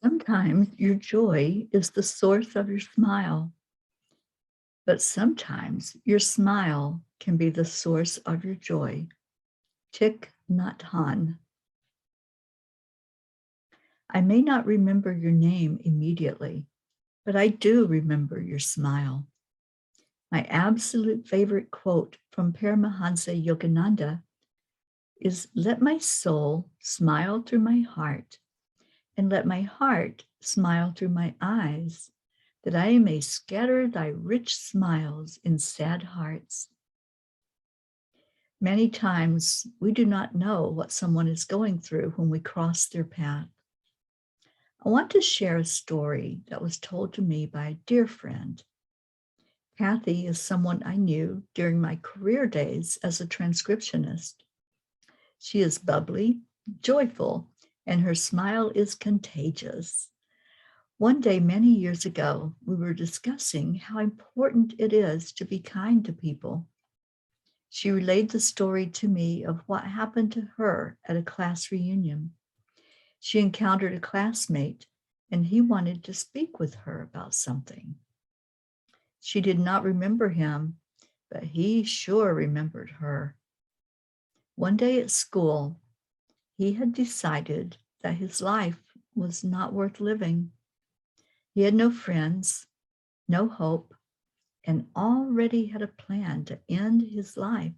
Sometimes your joy is the source of your smile, but sometimes your smile can be the source of your joy. Thich Nhat Hanh. I may not remember your name immediately, but I do remember your smile. My absolute favorite quote from Paramahansa Yogananda is, "Let my soul smile through my heart, and let my heart smile through my eyes, that I may scatter thy rich smiles in sad hearts." Many times we do not know what someone is going through when we cross their path. I want to share a story that was told to me by a dear friend. Kathy is someone I knew during my career days as a transcriptionist. She is bubbly, joyful, and her smile is contagious. One day, many years ago, we were discussing how important it is to be kind to people. She relayed the story to me of what happened to her at a class reunion. She encountered a classmate, and he wanted to speak with her about something. She did not remember him, but he sure remembered her. One day at school, he had decided that his life was not worth living. He had no friends, no hope, and already had a plan to end his life.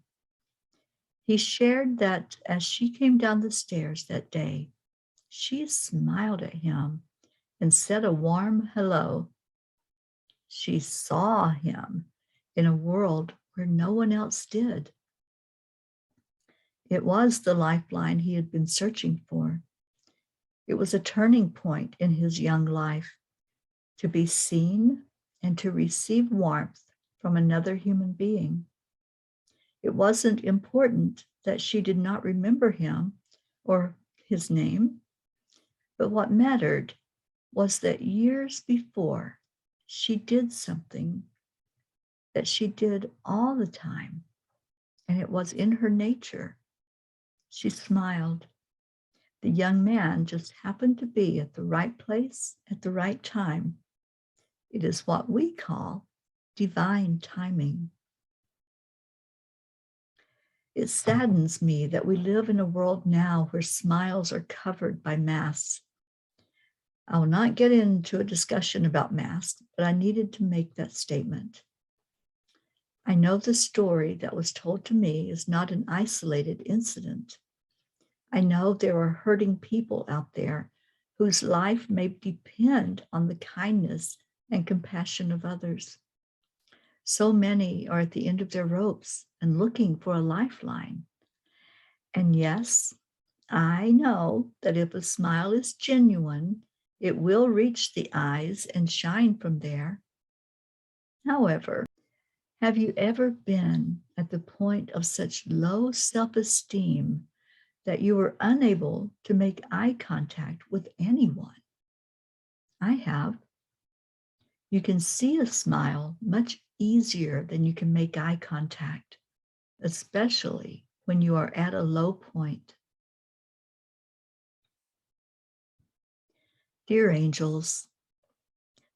He shared that as she came down the stairs that day, she smiled at him and said a warm hello. She saw him in a world where no one else did. It was the lifeline he had been searching for. It was a turning point in his young life, to be seen and to receive warmth from another human being. It wasn't important that she did not remember him or his name, but what mattered was that years before, she did something that she did all the time, and it was in her nature. She smiled. The young man just happened to be at the right place at the right time. It is what we call divine timing. It saddens me that we live in a world now where smiles are covered by masks. I will not get into a discussion about masks, but I needed to make that statement. I know the story that was told to me is not an isolated incident. I know there are hurting people out there whose life may depend on the kindness and compassion of others. So many are at the end of their ropes and looking for a lifeline. And yes, I know that if a smile is genuine, it will reach the eyes and shine from there. However, have you ever been at the point of such low self-esteem that you were unable to make eye contact with anyone? I have. You can see a smile much easier than you can make eye contact, especially when you are at a low point. Dear angels,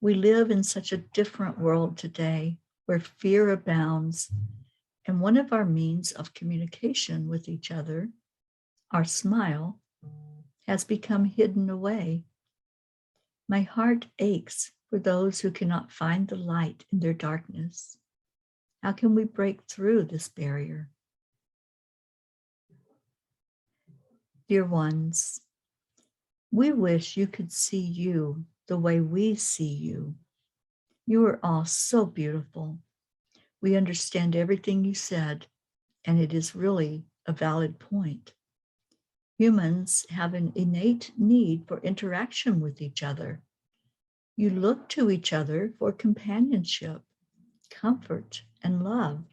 we live in such a different world today where fear abounds, and one of our means of communication with each other, our smile, has become hidden away. My heart aches for those who cannot find the light in their darkness. How can we break through this barrier? Dear ones, we wish you could see you the way we see you. You are all so beautiful. We understand everything you said, and it is really a valid point. Humans have an innate need for interaction with each other. You look to each other for companionship, comfort, and love.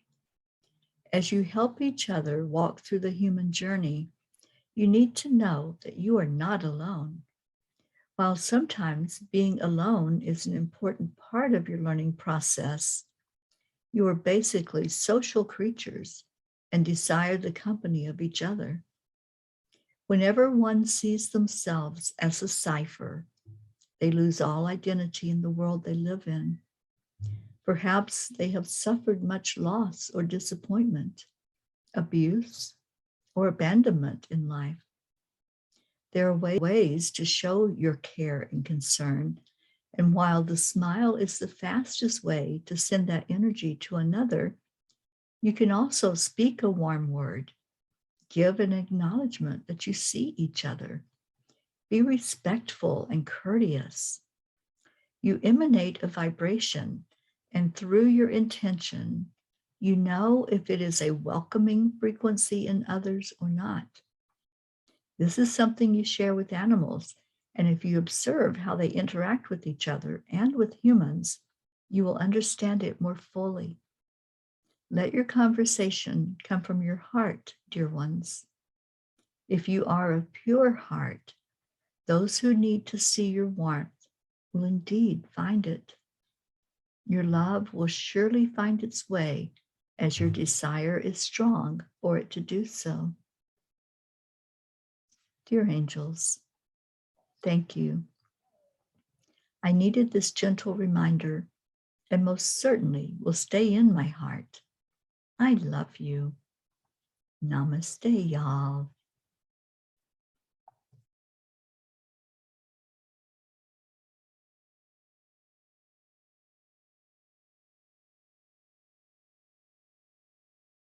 As you help each other walk through the human journey, you need to know that you are not alone. While sometimes being alone is an important part of your learning process, you are basically social creatures and desire the company of each other. Whenever one sees themselves as a cipher, They lose all identity in the world they live in. Perhaps they have suffered much loss or disappointment, abuse, or abandonment in life. There are ways to show your care and concern. And while the smile is the fastest way to send that energy to another, you can also speak a warm word, give an acknowledgement that you see each other. Be respectful and courteous. You emanate a vibration, and through your intention, you know if it is a welcoming frequency in others or not. This is something you share with animals, and if you observe how they interact with each other and with humans, you will understand it more fully. Let your conversation come from your heart, dear ones. If you are of pure heart, those who need to see your warmth will indeed find it. Your love will surely find its way as your desire is strong for it to do so. Dear angels, thank you. I needed this gentle reminder and most certainly will stay in my heart. I love you. Namaste, y'all.